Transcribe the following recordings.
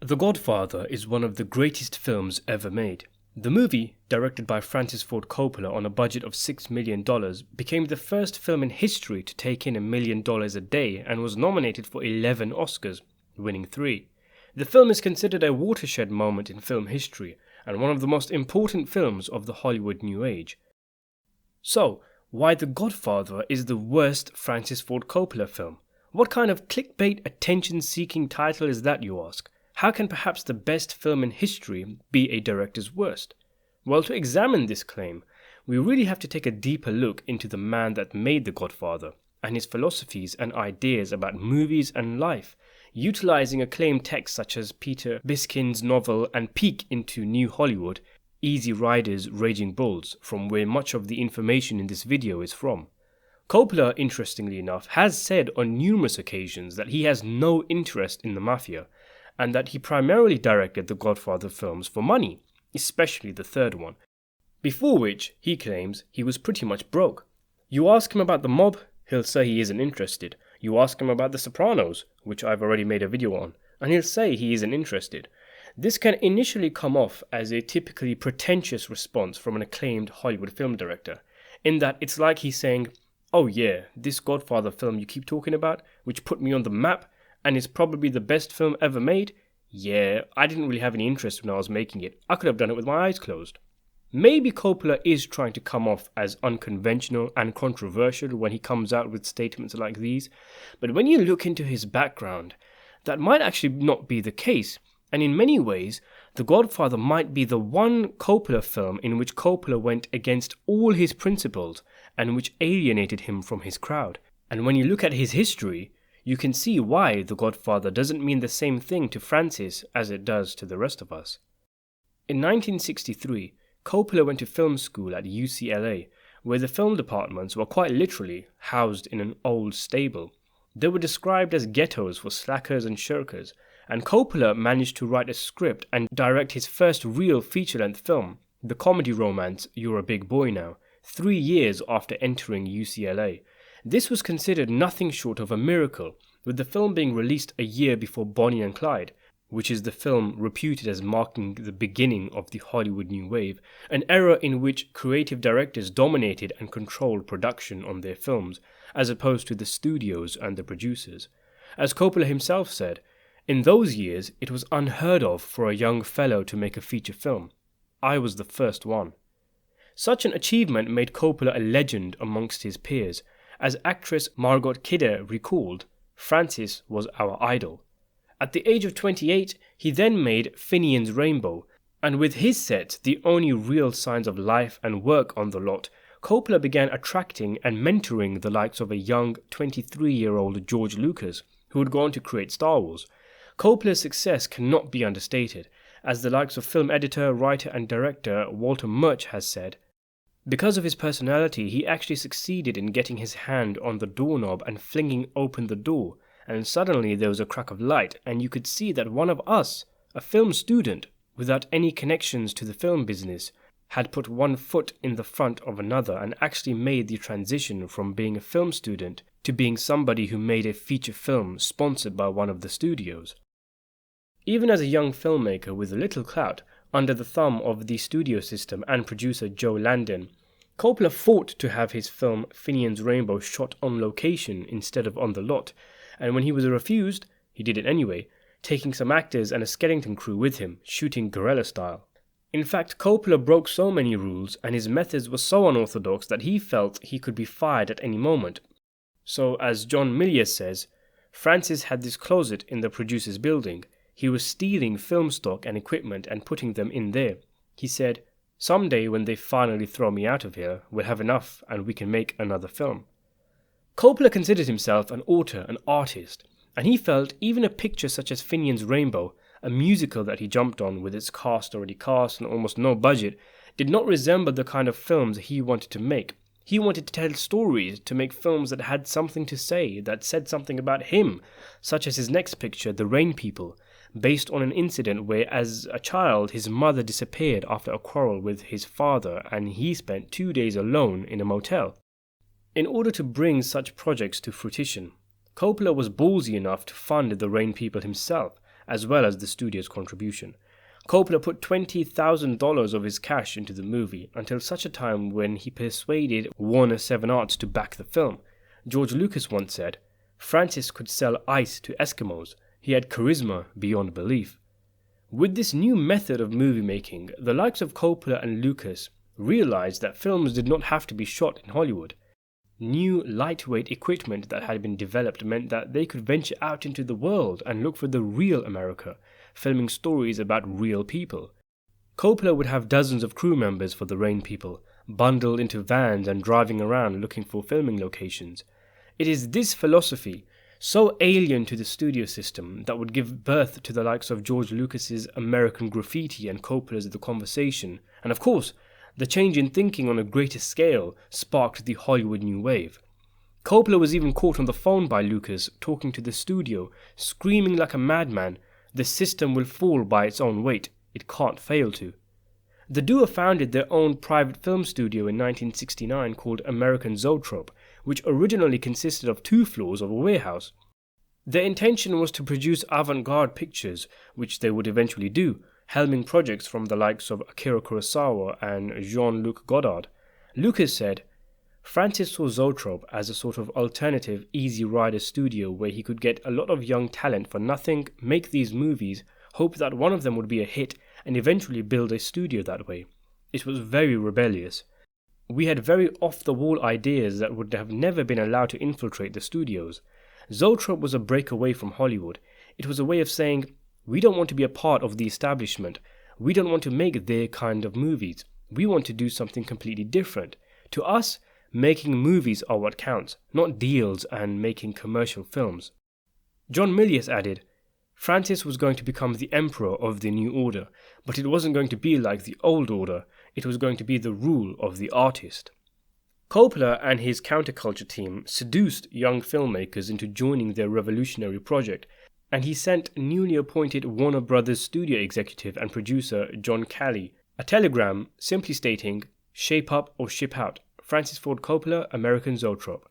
The Godfather is one of the greatest films ever made. The movie, directed by Francis Ford Coppola on a budget of $6 million, became the first film in history to take in $1 million a day and was nominated for 11 Oscars, winning 3. The film is considered a watershed moment in film history and one of the most important films of the Hollywood New Age. So, why The Godfather is the worst Francis Ford Coppola film? What kind of clickbait, attention-seeking title is that, you ask? How can perhaps the best film in history be a director's worst? Well, to examine this claim, we really have to take a deeper look into the man that made The Godfather and his philosophies and ideas about movies and life, utilizing acclaimed texts such as Peter Biskind's novel and peek into New Hollywood, Easy Rider's Raging Bulls, from where much of the information in this video is from. Coppola, interestingly enough, has said on numerous occasions that he has no interest in the mafia, and that he primarily directed the Godfather films for money, especially the third one, before which, he claims, he was pretty much broke. You ask him about the mob, he'll say he isn't interested. You ask him about The Sopranos, which I've already made a video on, and he'll say he isn't interested. This can initially come off as a typically pretentious response from an acclaimed Hollywood film director, in that it's like he's saying, "Oh yeah, this Godfather film you keep talking about, which put me on the map, and is probably the best film ever made? Yeah, I didn't really have any interest when I was making it. I could have done it with my eyes closed." Maybe Coppola is trying to come off as unconventional and controversial when he comes out with statements like these, but when you look into his background, that might actually not be the case, and in many ways, The Godfather might be the one Coppola film in which Coppola went against all his principles and which alienated him from his crowd. And when you look at his history, you can see why The Godfather doesn't mean the same thing to Francis as it does to the rest of us. In 1963, Coppola went to film school at UCLA, where the film departments were quite literally housed in an old stable. They were described as ghettos for slackers and shirkers, and Coppola managed to write a script and direct his first real feature-length film, the comedy romance You're a Big Boy Now, 3 years after entering UCLA. This was considered nothing short of a miracle, with the film being released a year before Bonnie and Clyde, which is the film reputed as marking the beginning of the Hollywood New Wave, an era in which creative directors dominated and controlled production on their films, as opposed to the studios and the producers. As Coppola himself said, "In those years, it was unheard of for a young fellow to make a feature film. I was the first one." Such an achievement made Coppola a legend amongst his peers. As actress Margot Kidder recalled, "Francis was our idol." At the age of 28, he then made Finian's Rainbow, and with his set the only real signs of life and work on the lot, Coppola began attracting and mentoring the likes of a young 23-year-old George Lucas, who would go on to create Star Wars. Coppola's success cannot be understated, as the likes of film editor, writer and director Walter Murch has said. Because of his personality, he actually succeeded in getting his hand on the doorknob and flinging open the door, and suddenly there was a crack of light, and you could see that one of us, a film student, without any connections to the film business, had put one foot in the front of another and actually made the transition from being a film student to being somebody who made a feature film sponsored by one of the studios. Even as a young filmmaker with little clout, under the thumb of the studio system and producer Joe Landon, Coppola fought to have his film Finian's Rainbow shot on location instead of on the lot, and when he was refused, he did it anyway, taking some actors and a skeleton crew with him, shooting guerrilla style. In fact, Coppola broke so many rules and his methods were so unorthodox that he felt he could be fired at any moment. So, as John Milius says, Francis had this closet in the producer's building. He was stealing film stock and equipment and putting them in there. He said, "Someday when they finally throw me out of here, we'll have enough and we can make another film." Coppola considered himself an author, an artist, and he felt even a picture such as Finian's Rainbow, a musical that he jumped on with its cast already cast and almost no budget, did not resemble the kind of films he wanted to make. He wanted to tell stories, to make films that had something to say, that said something about him, such as his next picture, The Rain People, based on an incident where, as a child, his mother disappeared after a quarrel with his father and he spent 2 days alone in a motel. In order to bring such projects to fruition, Coppola was ballsy enough to fund The Rain People himself, as well as the studio's contribution. Coppola put $20,000 of his cash into the movie until such a time when he persuaded Warner 7 Arts to back the film. George Lucas once said, "Francis could sell ice to Eskimos. He had charisma beyond belief." With this new method of movie making, the likes of Coppola and Lucas realized that films did not have to be shot in Hollywood. New lightweight equipment that had been developed meant that they could venture out into the world and look for the real America, filming stories about real people. Coppola would have dozens of crew members for the Rain People, bundled into vans and driving around looking for filming locations. It is this philosophy, so alien to the studio system, that would give birth to the likes of George Lucas's American Graffiti and Coppola's The Conversation, and of course, the change in thinking on a greater scale sparked the Hollywood New Wave. Coppola was even caught on the phone by Lucas, talking to the studio, screaming like a madman, "The system will fall by its own weight. It can't fail to." The duo founded their own private film studio in 1969 called American Zoetrope, which originally consisted of 2 floors of a warehouse. Their intention was to produce avant-garde pictures, which they would eventually do, helming projects from the likes of Akira Kurosawa and Jean-Luc Godard. Lucas said, "Francis saw Zoetrope as a sort of alternative Easy Rider studio where he could get a lot of young talent for nothing, make these movies, hope that one of them would be a hit, and eventually build a studio that way. It was very rebellious. We had very off-the-wall ideas that would have never been allowed to infiltrate the studios. Zoetrope was a break away from Hollywood. It was a way of saying, we don't want to be a part of the establishment. We don't want to make their kind of movies. We want to do something completely different. To us, making movies are what counts, not deals and making commercial films." John Milius added, "Francis was going to become the emperor of the new order, but it wasn't going to be like the old order. It was going to be the rule of the artist." Coppola and his counterculture team seduced young filmmakers into joining their revolutionary project, and he sent newly appointed Warner Brothers studio executive and producer John Calley a telegram simply stating, "Shape up or ship out. Francis Ford Coppola, American Zoetrope."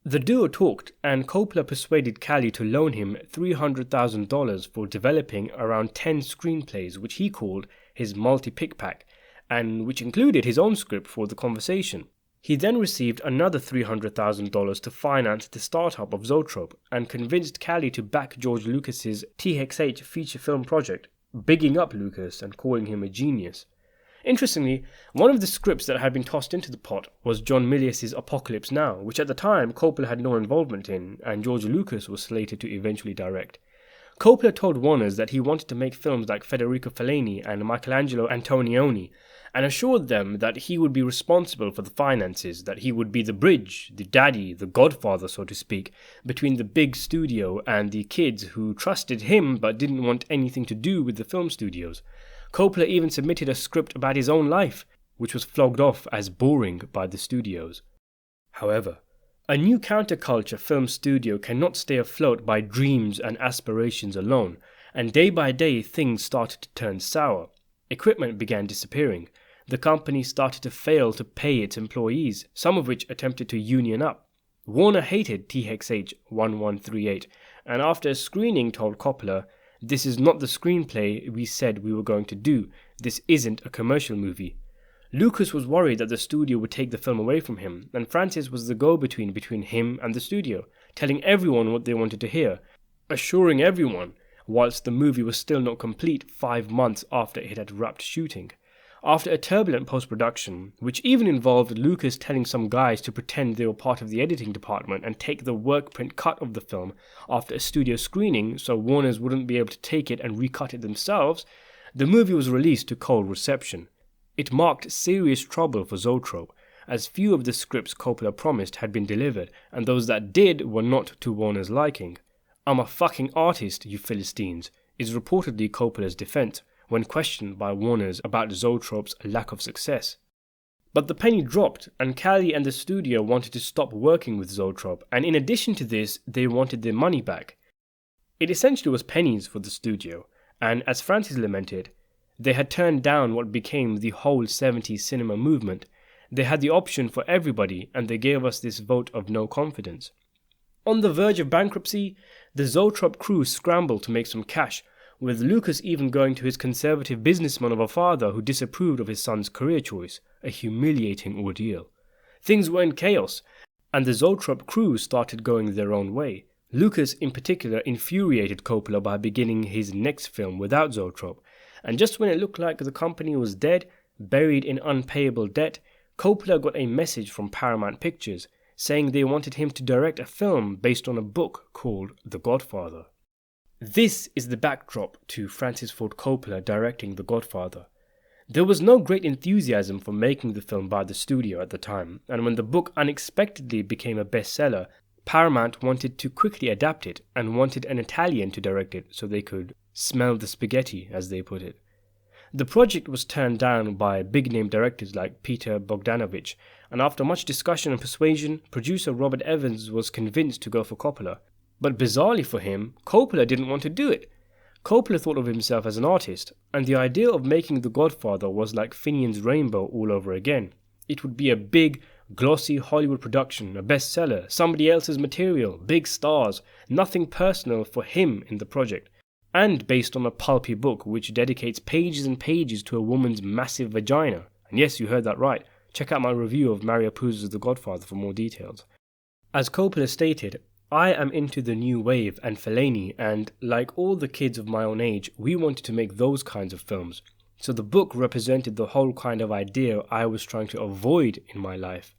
The duo talked, and Coppola persuaded Calley to loan him $300,000 for developing around 10 screenplays, which he called his multi-pick pack, and which included his own script for The Conversation. He then received another $300,000 to finance the startup of Zoetrope, and convinced Calley to back George Lucas's THX feature film project, bigging up Lucas and calling him a genius. Interestingly, one of the scripts that had been tossed into the pot was John Milius's Apocalypse Now, which at the time Coppola had no involvement in, and George Lucas was slated to eventually direct. Coppola told Warners that he wanted to make films like Federico Fellini and Michelangelo Antonioni, and assured them that he would be responsible for the finances, that he would be the bridge, the daddy, the godfather, so to speak, between the big studio and the kids who trusted him but didn't want anything to do with the film studios. Coppola even submitted a script about his own life, which was flogged off as boring by the studios. However, a new counterculture film studio cannot stay afloat by dreams and aspirations alone, and day by day things started to turn sour. Equipment began disappearing. The company started to fail to pay its employees, some of which attempted to union up. Warner hated THX 1138, and after a screening told Coppola, "This is not the screenplay we said we were going to do. This isn't a commercial movie." Lucas was worried that the studio would take the film away from him, and Francis was the go-between between him and the studio, telling everyone what they wanted to hear, assuring everyone, whilst the movie was still not complete 5 months after it had wrapped shooting. After a turbulent post-production, which even involved Lucas telling some guys to pretend they were part of the editing department and take the work print cut of the film after a studio screening so Warners wouldn't be able to take it and recut it themselves, the movie was released to cold reception. It marked serious trouble for Zoetrope, as few of the scripts Coppola promised had been delivered, and those that did were not to Warner's liking. "I'm a fucking artist, you Philistines," is reportedly Coppola's defense when questioned by Warners about Zoetrope's lack of success. But the penny dropped, and Calley and the studio wanted to stop working with Zoetrope, and in addition to this, they wanted their money back. It essentially was pennies for the studio, and as Francis lamented, they had turned down what became the whole 70s cinema movement. They had the option for everybody, and they gave us this vote of no confidence. On the verge of bankruptcy, the Zoetrope crew scrambled to make some cash, with Lucas even going to his conservative businessman of a father who disapproved of his son's career choice, a humiliating ordeal. Things were in chaos, and the Zoetrope crew started going their own way. Lucas in particular infuriated Coppola by beginning his next film without Zoetrope, and just when it looked like the company was dead, buried in unpayable debt, Coppola got a message from Paramount Pictures saying they wanted him to direct a film based on a book called The Godfather. This is the backdrop to Francis Ford Coppola directing The Godfather. There was no great enthusiasm for making the film by the studio at the time, and when the book unexpectedly became a bestseller, Paramount wanted to quickly adapt it and wanted an Italian to direct it so they could smell the spaghetti, as they put it. The project was turned down by big-name directors like Peter Bogdanovich, and after much discussion and persuasion, producer Robert Evans was convinced to go for Coppola. But bizarrely for him, Coppola didn't want to do it. Coppola thought of himself as an artist, and the idea of making The Godfather was like Finian's Rainbow all over again. It would be a big, glossy Hollywood production, a bestseller, somebody else's material, big stars, nothing personal for him in the project. And based on a pulpy book which dedicates pages and pages to a woman's massive vagina. And yes, you heard that right. Check out my review of Mario Puzo's The Godfather for more details. As Coppola stated, I am into the new wave and Fellini, and like all the kids of my own age, we wanted to make those kinds of films. So the book represented the whole kind of idea I was trying to avoid in my life.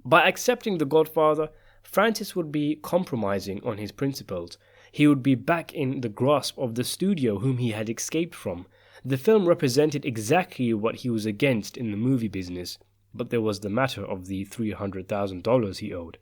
By accepting The Godfather, Francis would be compromising on his principles. He would be back in the grasp of the studio whom he had escaped from. The film represented exactly what he was against in the movie business, but there was the matter of the $300,000 he owed.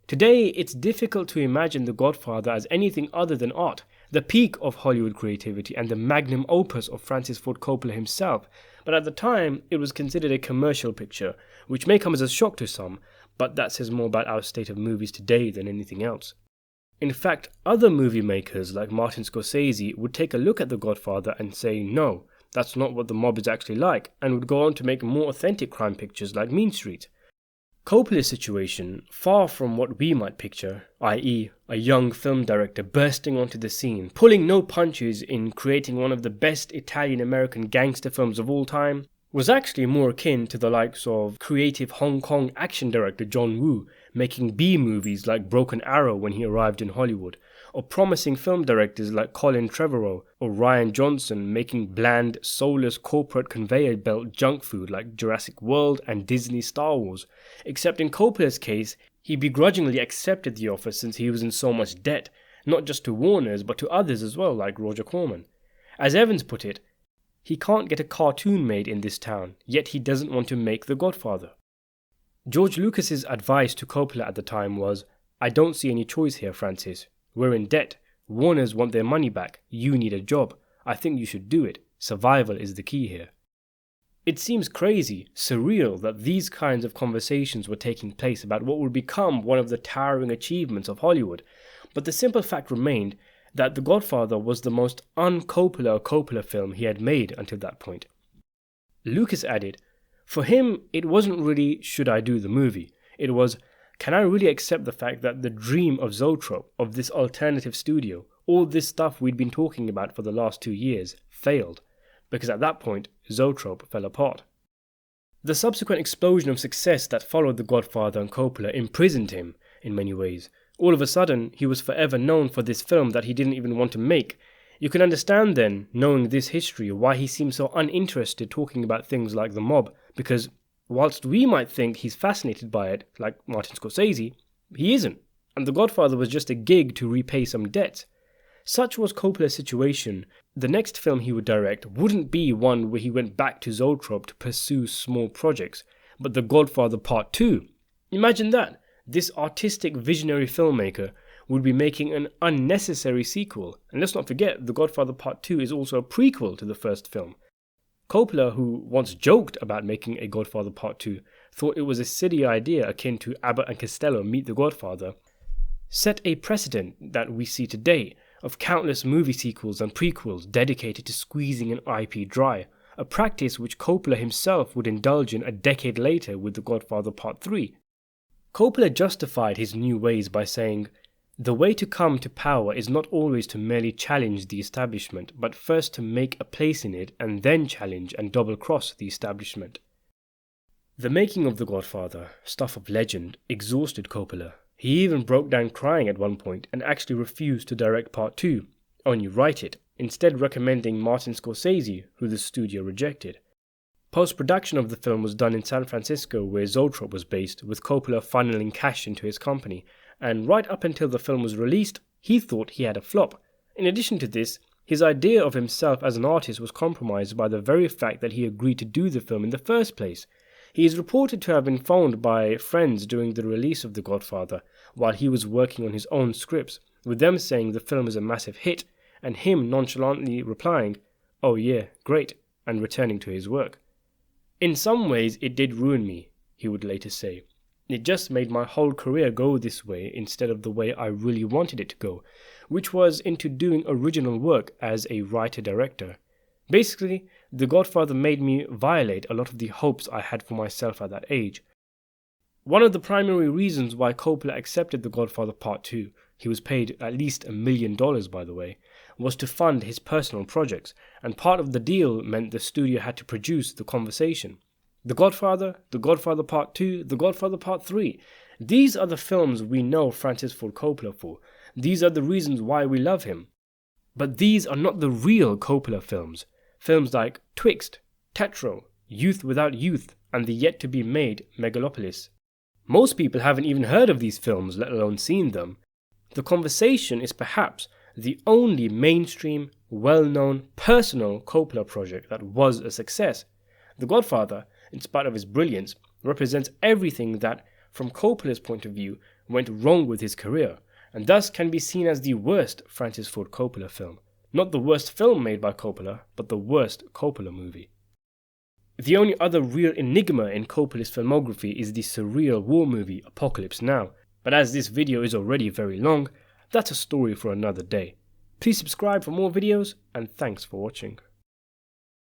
Today, it's difficult to imagine The Godfather as anything other than art, the peak of Hollywood creativity and the magnum opus of Francis Ford Coppola himself, but at the time, it was considered a commercial picture, which may come as a shock to some, but that says more about our state of movies today than anything else. In fact, other movie makers like Martin Scorsese would take a look at The Godfather and say, no, that's not what the mob is actually like, and would go on to make more authentic crime pictures like Mean Street. Coppola's situation, far from what we might picture, i.e. a young film director bursting onto the scene, pulling no punches in creating one of the best Italian-American gangster films of all time, was actually more akin to the likes of creative Hong Kong action director John Woo making B-movies like Broken Arrow when he arrived in Hollywood, or promising film directors like Colin Trevorrow or Ryan Johnson making bland, soulless corporate conveyor belt junk food like Jurassic World and Disney Star Wars. Except in Coppola's case, he begrudgingly accepted the offer since he was in so much debt, not just to Warner's but to others as well like Roger Corman. As Evans put it, he can't get a cartoon made in this town, yet he doesn't want to make The Godfather. George Lucas's advice to Coppola at the time was, I don't see any choice here, Francis. We're in debt. Warners want their money back. You need a job. I think you should do it. Survival is the key here. It seems crazy, surreal that these kinds of conversations were taking place about what would become one of the towering achievements of Hollywood, but the simple fact remained that The Godfather was the most un-Coppola film he had made until that point. Lucas added, for him, it wasn't really, should I do the movie? It was, can I really accept the fact that the dream of Zoetrope, of this alternative studio, all this stuff we'd been talking about for the last 2 years, failed? Because at that point, Zoetrope fell apart. The subsequent explosion of success that followed The Godfather and Coppola imprisoned him in many ways. All of a sudden, he was forever known for this film that he didn't even want to make. You can understand then, knowing this history, why he seemed so uninterested talking about things like the mob, because whilst we might think he's fascinated by it, like Martin Scorsese, he isn't, and The Godfather was just a gig to repay some debts. Such was Coppola's situation. The next film he would direct wouldn't be one where he went back to Zoetrope to pursue small projects, but The Godfather Part 2. Imagine that. This artistic visionary filmmaker would be making an unnecessary sequel. And let's not forget, The Godfather Part 2 is also a prequel to the first film. Coppola, who once joked about making a Godfather Part 2, thought it was a silly idea akin to Abbott and Costello Meet the Godfather, set a precedent that we see today of countless movie sequels and prequels dedicated to squeezing an IP dry, a practice which Coppola himself would indulge in a decade later with The Godfather Part 3. Coppola justified his new ways by saying, The way to come to power is not always to merely challenge the establishment, but first to make a place in it and then challenge and double-cross the establishment. The making of The Godfather, stuff of legend, exhausted Coppola. He even broke down crying at one point and actually refused to direct part 2, only write it, instead recommending Martin Scorsese, who the studio rejected. Post-production of the film was done in San Francisco, where Zoetrope was based, with Coppola funneling cash into his company, and right up until the film was released, he thought he had a flop. In addition to this, his idea of himself as an artist was compromised by the very fact that he agreed to do the film in the first place. He is reported to have been phoned by friends during the release of The Godfather, while he was working on his own scripts, with them saying the film is a massive hit, and him nonchalantly replying, "Oh yeah, great," and returning to his work. "In some ways it did ruin me," he would later say. "It just made my whole career go this way instead of the way I really wanted it to go, which was into doing original work as a writer-director. Basically, The Godfather made me violate a lot of the hopes I had for myself at that age." One of the primary reasons why Coppola accepted The Godfather Part 2, he was paid at least $1 million by the way, was to fund his personal projects, and part of the deal meant the studio had to produce The Conversation. The Godfather Part 2, The Godfather Part 3. These are the films we know Francis Ford Coppola for. These are the reasons why we love him. But these are not the real Coppola films. Films like Twixt, Tetro, Youth Without Youth, and the yet-to-be-made Megalopolis. Most people haven't even heard of these films, let alone seen them. The Conversation is perhaps the only mainstream, well-known, personal Coppola project that was a success. The Godfather, in spite of his brilliance, represents everything that, from Coppola's point of view, went wrong with his career, and thus can be seen as the worst Francis Ford Coppola film. Not the worst film made by Coppola, but the worst Coppola movie. The only other real enigma in Coppola's filmography is the surreal war movie Apocalypse Now, but as this video is already very long, that's a story for another day. Please subscribe for more videos, and thanks for watching.